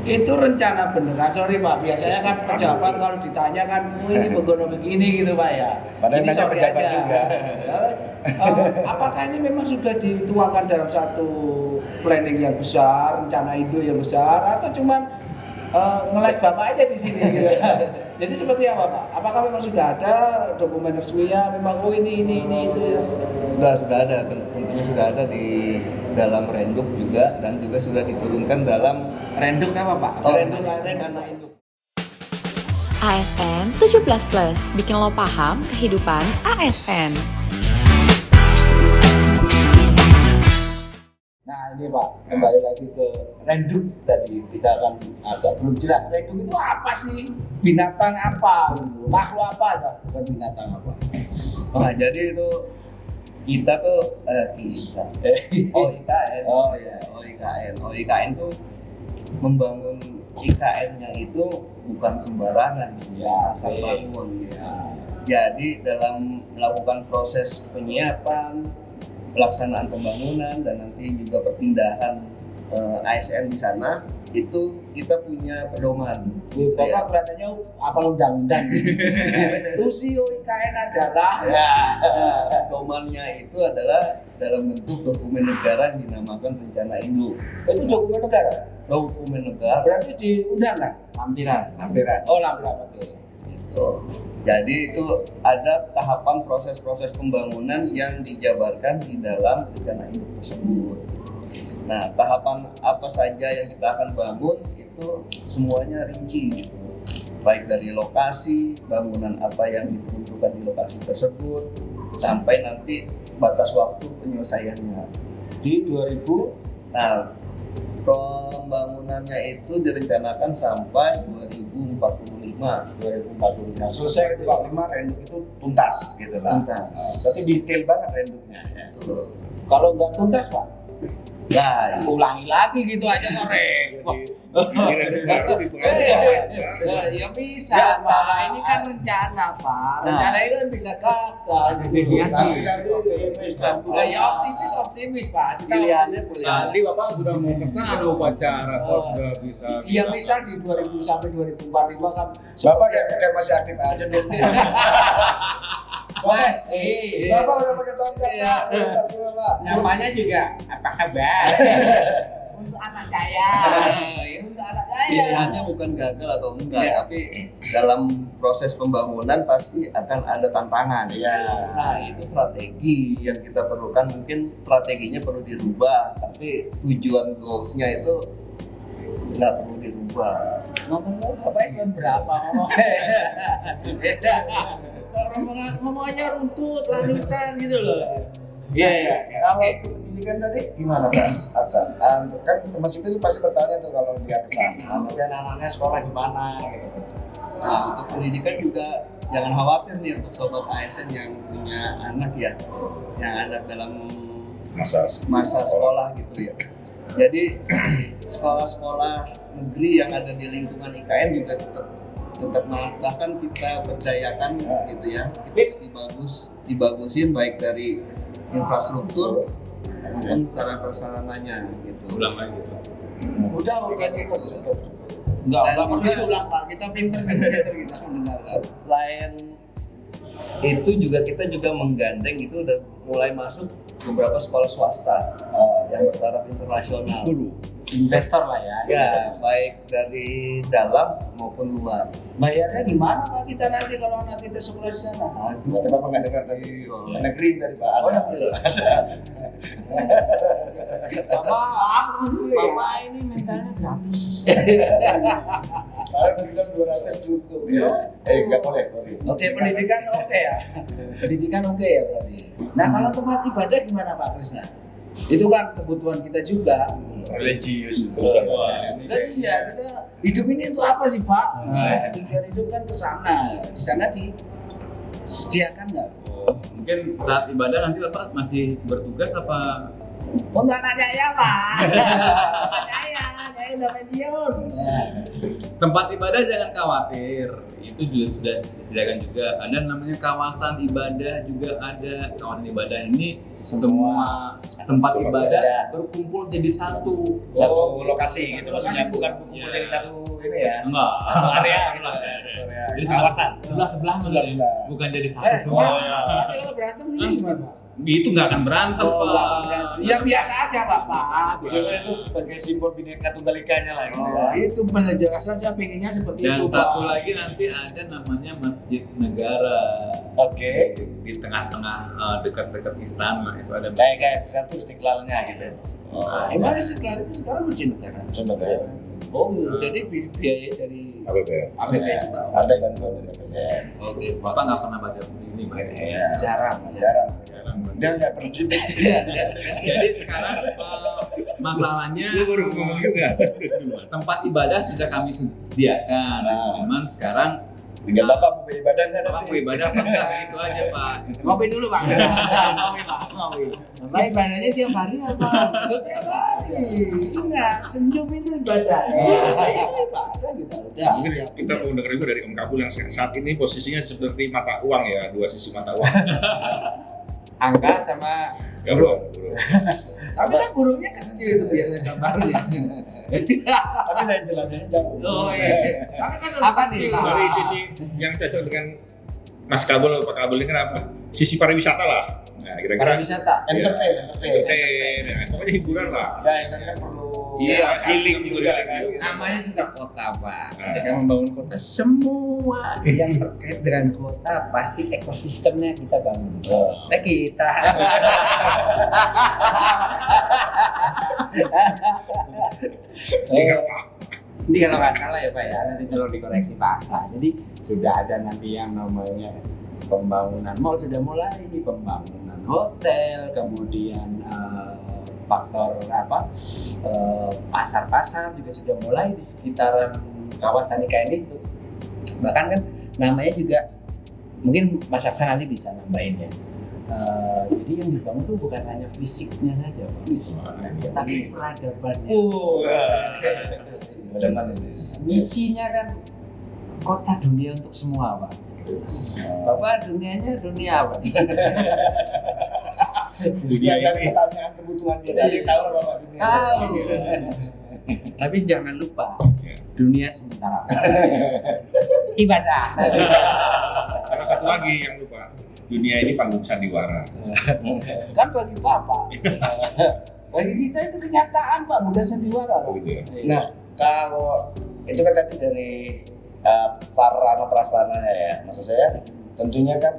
Itu rencana beneran. Sorry Pak, biasanya kan pejabat kalau ditanya kan, ini begini gitu Pak ya. Padahal Ini nanya sorry pejabat aja. juga. Ya, apakah ini memang sudah dituangkan dalam satu planning yang besar, rencana induk yang besar, atau cuman ngeles Bapak aja di sini gitu. Jadi seperti apa Pak? Apakah memang sudah ada dokumen resminya? Memang ini itu ya? Sudah ada, tentunya sudah ada di dalam Renduk juga, dan juga sudah diturunkan dalam Renduk apa Pak? Renduk induk. ASN 17+, bikin lo paham kehidupan ASN. Nah ini Pak, kembali lagi ke Renduk tadi, kita kan agak belum jelas Renduk itu apa sih? Binatang apa? Makhluk apa aja? Bukan binatang apa? Nah, jadi itu kita tuh OIKN. Oh iya. OIKN tuh membangun IKN-nya itu bukan sembarangan, Ya, asal oke. bangun gitu. Ya. Jadi dalam melakukan proses penyiapan, pelaksanaan pembangunan, dan nanti juga perpindahan ASN di sana, itu kita punya pedoman. Bapak kelihatannya apal undang-undang. Tusi OIKN adalah ya. Pedomannya itu adalah dalam bentuk dokumen negara yang dinamakan rencana induk. Itu dokumen negara. Dokumen negara Berarti diundang kan? Lampiran. Oh lampiran, oke. itu. Jadi itu ada tahapan proses-proses pembangunan yang dijabarkan di dalam rencana induk tersebut. Nah, tahapan apa saja yang kita akan bangun itu semuanya rinci, baik dari lokasi, bangunan apa yang diperuntukkan di lokasi tersebut, sampai nanti batas waktu penyelesaiannya. Di 2000 Nah, pembangunannya itu direncanakan sampai 2045. 2045. Selesai itu Pak 5 Renduk itu tuntas gitu lah. Tuntas. Tapi detail banget Renduknya. Ya. Betul. Kalau nggak tuntas Pak, Nah, ulangi lagi gitu aja korek. Ini Renduk baru dipengaruhi. Ya bisa Pak, ini kan rencana Pak. Rencana itu kan bisa gagal. Tapi kan optimis dan Ya optimis Pak. Kita pilihannya Nanti Bapak sudah mau ke sana upacara, kalau sudah bisa. Iya bisa di 2000 sampai 2045 kan. Bapak kayak masih aktif aja dulu. Masih. Bapak udah pakai tongkat Iya. Pak. Pak. Namanya juga apa kabar? Untuk anak kaya. Ya, untuk anak kaya. pilihannya bukan gagal atau enggak, Iya. tapi dalam proses pembangunan pasti akan ada tantangan. Iya. Nah, itu strategi yang kita perlukan. Mungkin strateginya perlu dirubah, tapi tujuan goalsnya itu nggak perlu dirubah. Ngomong apa ya berapa ngomongnya? Beda. Ngomongnya runtut, lanutan gitu loh. Iya. Kalau pendidikan tadi gimana Pak? Asal, kan teman sipil pasti bertanya tuh kalau dia ke sana, nanti anak-anaknya sekolah gimana gitu. Nah, untuk pendidikan juga jangan khawatir nih untuk sobat ASN yang punya anak ya, yang anak dalam masa sekolah gitu ya. Jadi sekolah-sekolah negeri yang ada di lingkungan IKN juga tetap bahkan kita berdayakan gitu ya. Kita dibagusin baik dari infrastruktur maupun sarana prasarananya gitu. Ulang lagi gitu. Udah cukup. Cukup. Enggak Dan perlu juga- diulang Pak. Kita pinter kita mendengarkan. Selain itu juga kita juga menggandeng itu udah mulai masuk beberapa sekolah swasta yang bertaraf internasional. Investor lah ya. Ya, baik dari dalam maupun luar. Bayarnya gimana Pak kita nanti kalau anak kita sekolah di sana? Berarti Bapak nggak dengar tadi negeri dari Pak Oh, ada. negeri. Bapak ini mentalnya gratis. Sekarang udah bilang 200 cukup ya. Nggak boleh, sorry. Oke, pendidikan oke ya. Pendidikan oke ya berarti. Nah, kalau tempat ibadah gimana Pak Krisna? Itu kan kebutuhan kita juga. Religius itu Oh, kan wah, maksudnya. ini Dan iya, kita hidup ini untuk apa sih Pak? Nah, tujuan hidup kan ke sana. Di sana disediakan nggak? Oh, mungkin saat ibadah nanti Bapak masih bertugas apa? Untuk anak saya Pak. Anak saya udah pensiun. Nah, Tempat ibadah jangan khawatir. itu juga sudah disediakan juga. Ada namanya kawasan ibadah juga ada. Kawasan ibadah ini semua tempat ibadah berkumpul jadi satu lokasi gitu maksudnya, bukan berkumpul jadi satu ini ya. Enggak. Satu area gitu. Satu area. Jadi Kawasan. sebelah bukan jadi satu semua. Nanti kalau berantem ini gimana, Pak? Itu nggak akan berantem, Oh, Pak. nggak akan berantem. Ya biasa aja, Pak. Biasanya itu sebagai simbol Bhinneka Tunggal Ikanya lah gitu ya. Itu penjelasan saya pengennya seperti Dan itu, satu Pak. lagi nanti ada namanya Masjid Negara. Oke. Di tengah-tengah dekat-dekat istana itu ada. Kayak sekarang tuh Istiqlalnya gitu. Oh, Emang Istiqlal itu sekarang masih negara? Negara. Oh, jadi biaya dari APBN. APBN juga. Ada bantuan dari APBN. Oke, Pak. Bapak nggak pernah baca ini, Pak? Iya. Jarang. Jarang. Dia nggak pernah gitu. Jadi sekarang masalahnya baru ngomong juga. tempat ibadah sudah kami sediakan. Nah. Cuman sekarang Tinggal Bapak mau beribadah nggak Bapak nanti? mau ibadah apa enggak itu aja, Pak. Ngopi dulu, Pak. Ngopi, Pak. Ngopi. Bapak ibadahnya tiap hari apa? Tiap hari. Ingat, senyum itu ibadah. Itu ibadah gitu. Udah. Mungkin kita mau dengar juga dari Om Kabul yang saat ini posisinya seperti mata uang ya, dua sisi mata uang. Angka sama Burung. tapi kan burungnya kecil itu biasanya gambarnya. Tapi dari jelajahnya jauh. Oh iya. Tapi kan apa nih? Dari sisi yang cocok dengan Mas Kabul, Pak Kabul ini kenapa? Sisi pariwisata lah. Nah, kira-kira Pariwisata. Entertain. ya, pokoknya hiburan lah. Ya, istilahnya perlu Iya, healing juga kan. Namanya juga kota, Pak. Nah. Ketika membangun kota, semua yang terkait dengan kota pasti ekosistemnya kita bangun. Kita. Ini apa? Ini kalau nggak salah ya, Pak ya, nanti tolong dikoreksi Pak Aksa. Jadi sudah ada nanti yang namanya pembangunan mall, sudah mulai pembangunan hotel, kemudian faktor pasar-pasar juga sudah mulai di sekitaran kawasan IKN itu. Bahkan kan namanya juga mungkin Mas Aksa nanti bisa nambahin ya. Jadi yang dibangun tuh bukan hanya fisiknya saja, Pak. Tapi peradabannya. Bagaimana ini? Misinya kan kota dunia untuk semua, Pak. Bapak dunianya dunia apa? Ya, yang pertanyaan kebutuhan dia dari tahu lah Bapak dunia. Tahu. Tapi jangan lupa dunia sementara. Ibadah. Ada satu lagi yang lupa. Dunia ini panggung sandiwara. Kan bagi Bapak. Bagi kita itu kenyataan, Pak, bukan sandiwara. Oh, gitu ya. Nah, kalau itu kan tadi dari sarana prasarananya ya, maksud saya tentunya kan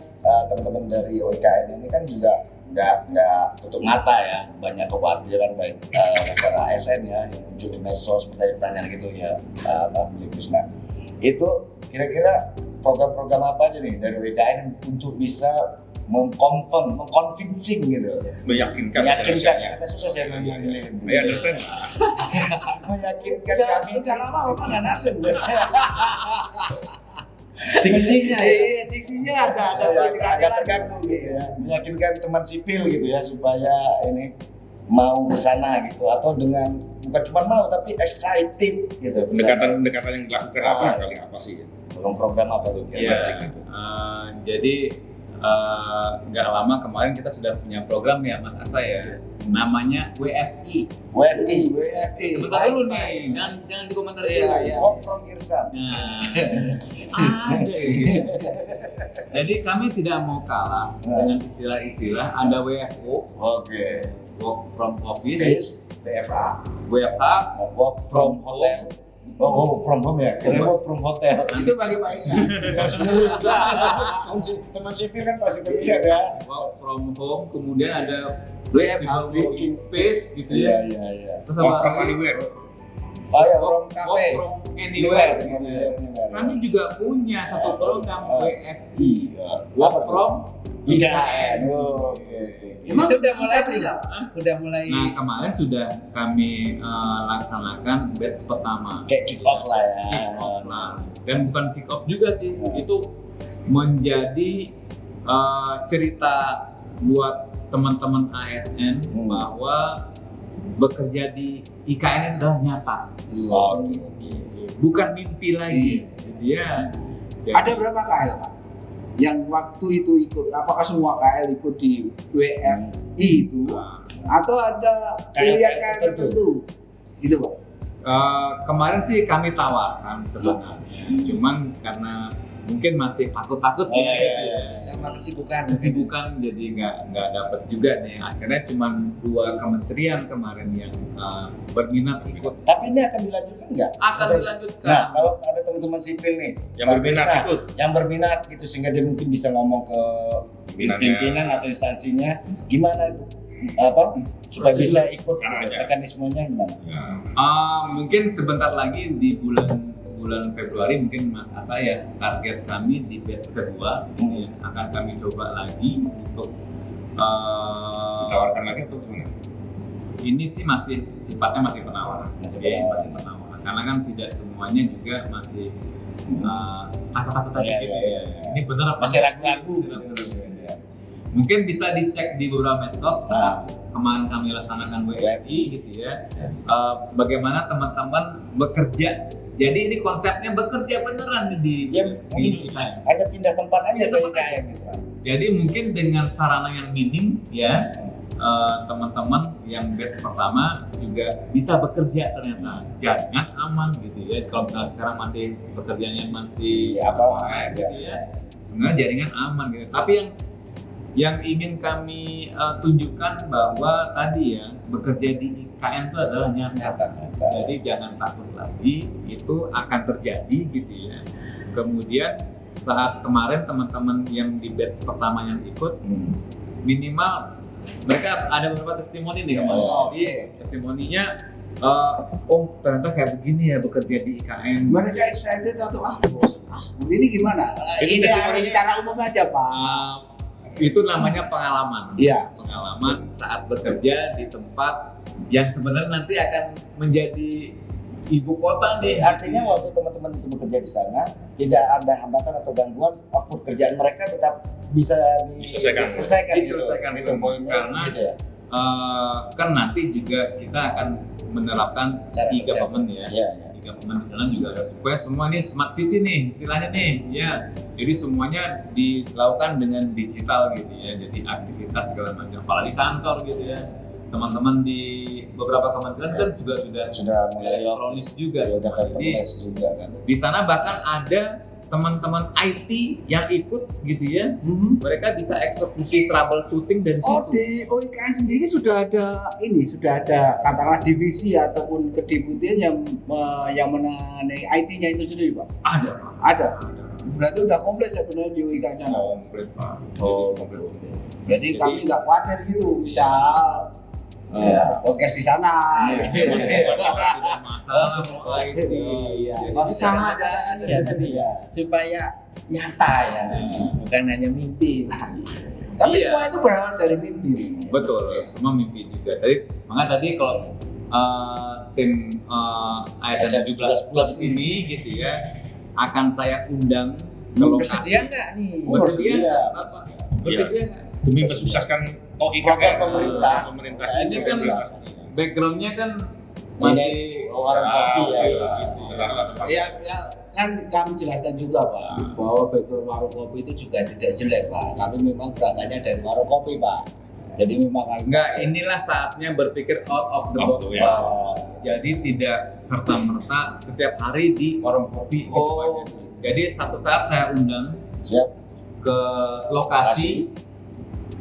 teman-teman dari OIKN ini kan juga nggak tutup mata ya, banyak kekhawatiran baik para ASN ya yang muncul di medsos pertanyaan-pertanyaan gitu ya, Pak Krishna. Itu kira-kira program-program apa aja nih dari OIKN untuk bisa mengconvincing gitu, Meyakinkan. ya kata susah saya memilih. I understand. Meyakinkan kami. Udah lama Bapak nggak narsum. Diksinya Iya, diksinya agak terganggu gitu ya, meyakinkan teman sipil gitu ya supaya ini mau ke sana gitu, atau dengan bukan cuma mau tapi excited gitu. Pendekatan yang dilakukan apa kali apa sih? Program apa tuh Iya. kira-kira? Jadi nggak lama kemarin kita sudah punya program ya, Mas Aksa ya. Namanya WFI. WFI. Sebentar dulu nih, jangan dikomentar dulu. Iya, iya. Work from Irsan. Nah, ada. Jadi kami tidak mau kalah dengan istilah-istilah. Ada WFO, Oke. Work from Office, BFA. WFH, Work from hotel. Oh, work from home ya. Kira work from hotel. Itu bagi Pak Isa. Teman sipil kan pasti pemilihan ya. Work from Home, kemudian ada WFH, Flexible Working Space gitu Iya. ya. Terus Work apa? from anywhere. Oh ya, Work from Work from Anywhere. Anywhere. Kami juga punya satu program WFI, Iya. Work from IKN. Oke. Emang udah mulai bisa? Hah? Udah mulai. Nah, kemarin sudah kami laksanakan batch pertama. Kayak kick off lah ya. Kick off lah. Dan bukan kick off juga sih, itu menjadi cerita buat teman-teman ASN bahwa bekerja di IKN itu adalah nyata, Oke. bukan mimpi lagi. Dia Jadi, Ada berapa KL Pak? Yang waktu itu ikut, apakah semua KL ikut di WFI itu? Atau ada pilihan KL tertentu? Gitu Pak? kemarin sih kami tawarkan sebenarnya, cuman karena mungkin masih takut-takut Oh, ya, Sama kesibukan. jadi nggak dapet juga nih. Akhirnya cuma 2 kementerian kemarin yang berminat ikut. Tapi ini akan dilanjutkan nggak? Akan dilanjutkan. Nah, kalau ada teman-teman sipil nih Yang Pak berminat Krisna, ikut. yang berminat gitu sehingga dia mungkin bisa ngomong ke Pimpinannya. pimpinan atau instansinya gimana itu supaya bisa ikut Caranya. mekanismenya gimana? Mungkin sebentar lagi di bulan Februari mungkin Mas Asa ya, target kami di batch kedua ini akan kami coba lagi untuk Ditawarkan lagi atau gimana? ini sih masih sifatnya masih penawaran. Masih Oke, penawaran. masih penawaran. Karena kan tidak semuanya juga masih takut-takut tadi Iya, gitu iya, ya. iya. Ini benar apa Masih enggak? ragu-ragu Masih gitu. ragu-ragu. Iya. Mungkin bisa dicek di beberapa medsos Nah. kemarin kami laksanakan WFI gitu ya. Bagaimana teman-teman bekerja. Jadi ini konsepnya bekerja beneran nih di Ya, di IKN. Hanya pindah tempat aja Pindah ke tempat IKN gitu. Jadi mungkin dengan sarana yang minim ya, teman-teman yang batch pertama juga bisa bekerja ternyata. Jaringan aman gitu ya. Kalau misalnya sekarang masih pekerjaannya masih gitu ya. Sebenarnya jaringan aman gitu. Tapi yang ingin kami tunjukkan bahwa tadi ya, bekerja di IKN itu adalah nyata. Jadi jangan takut lagi, itu akan terjadi gitu ya. Kemudian saat kemarin teman-teman yang di batch pertama yang ikut, minimal mereka ada beberapa testimoni nih kemarin. Oh, Jadi testimoninya, oh ternyata kayak begini ya bekerja di IKN. Mereka excited atau ini gimana? Itu Ini harus testimoninya- secara umum aja Pak. Itu namanya pengalaman. Iya. Pengalaman saat bekerja di tempat yang sebenarnya nanti akan menjadi ibu kota nih. Artinya waktu teman-teman itu bekerja di sana tidak ada hambatan atau gangguan waktu pekerjaan mereka tetap bisa Diselesaikan. Diselesaikan Itu semua. poinnya Karena gitu ya. kan nanti juga kita akan menerapkan Cara kerja. e-government ya. Iya, iya. E-government di sana juga ada supaya semua nih smart city nih istilahnya nih ya. Jadi semuanya dilakukan dengan digital gitu ya. Jadi aktivitas segala macam apalagi kantor gitu ya. Teman-teman di beberapa kementerian kan juga Sudah mulai elektronis juga. ya, udah Jadi paperless juga kan. di sana bahkan ada teman-teman IT yang ikut gitu ya. Mereka bisa eksekusi troubleshooting dari Oh, situ. di OIKN sendiri sudah ada katakanlah divisi ataupun kedeputian yang menangani IT-nya itu sendiri, Pak. Ada, Pak. Ada. Berarti udah komplit sebenarnya di OIKN sana. Komplit, Pak. Oh, komplit. Jadi kami nggak khawatir gitu, misal podcast di sana. Tidak masalah mau IT. Iya. Jadi Sama ada ya tadi ya, supaya nyata ya, bukan hanya mimpi. Tapi Iya. semua itu berawal dari mimpi. Betul, semua mimpi juga. Makanya tadi kalau tim ASN 17 Plus ini gitu ya, akan saya undang ke lokasi. Bersedia nggak nih? Bersedia Bersedia. nggak? Apa? Bersedia nggak? Demi mensukseskan Program pemerintah. pemerintah Ini kan backgroundnya kan Ini masih warung kopi ya. Ya, kan kami jelaskan juga Pak, bahwa background warung kopi itu juga tidak jelek Pak. Kami memang berangkatnya dari warung kopi Pak. Jadi memang kami enggak, inilah saatnya berpikir out of the box, ya. Pak. Jadi tidak serta-merta setiap hari di warung kopi gitu, Pak. Oh. Jadi satu saat saya undang Siap. ke lokasi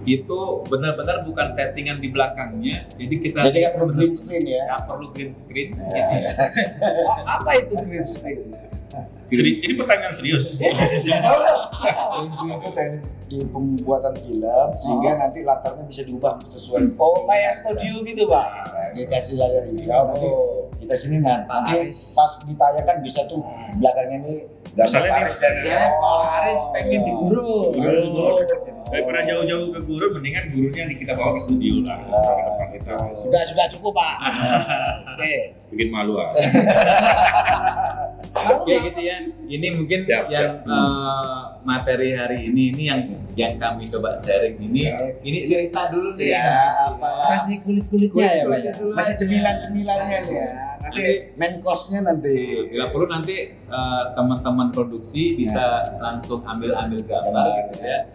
itu benar-benar bukan settingan di belakangnya. Jadi kita Jadi nggak perlu green screen ya. nggak perlu green screen. Ya. Gitu. apa itu green screen? Ini pertanyaan serius. Green screen itu teknik di pembuatan film sehingga nanti latarnya bisa diubah sesuai. Oh, kayak studio gitu Pak. Nah, dia kasih layar hijau nanti kita sini nanti Paris. pas ditayangkan bisa tuh belakangnya ini gambar Misalnya nih, Paris dari Saya Pak Haris pengen digurung. Daripada jauh-jauh ke guru, mendingan gurunya kita bawa ke studio lah. Ke tempat kita. Sudah cukup Pak. Oke. Bikin malu ah. Ya gitu ya. Ini mungkin Siap, yang siap. materi hari ini yang kami coba sharing ini. Ini cerita dulu nih. Ya, apalah. Kasih kulit-kulitnya ya Pak ya. Macam cemilan-cemilannya nih ya. Nanti nanti main cost-nya nanti. Bila perlu nanti teman-teman produksi bisa langsung ambil gambar gitu ya.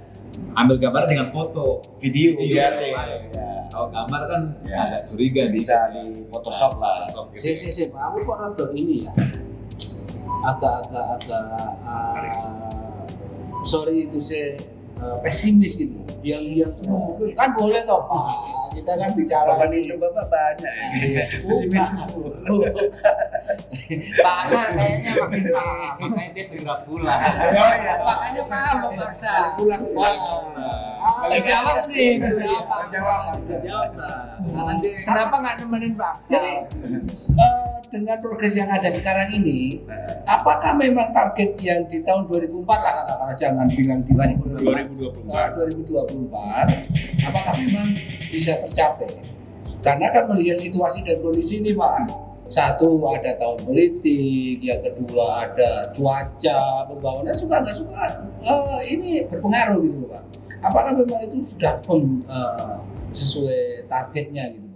Ambil gambar dengan foto, Video ya. live. Kalau gambar kan Ya. agak curiga Bisa nih. di Photoshop lah. Photoshop gitu. Si, aku kok rada ini ya. Agak sorry itu saya pesimis gitu. Yang kan boleh toh Pak. Kita kan bicara Bapak itu bapak banyak ya. Pesimis. Pak Ana kayaknya makin paham, makanya dia segera pulang. Oh iya. Makanya paham memaksa. Pulang. Jawab nih, Jawab. jawab. Nah, nanti kenapa nggak nemenin Pak? Jadi dengan progres yang ada sekarang ini, apakah memang target yang di tahun 2004 lah katakanlah, jangan bilang di 2024, apakah memang bisa tercapai? Karena kan melihat situasi dan kondisi ini Pak, satu ada tahun politik, yang kedua ada cuaca, pembangunan suka nggak suka ini berpengaruh gitu Pak. Apakah memang itu sudah sesuai targetnya gitu?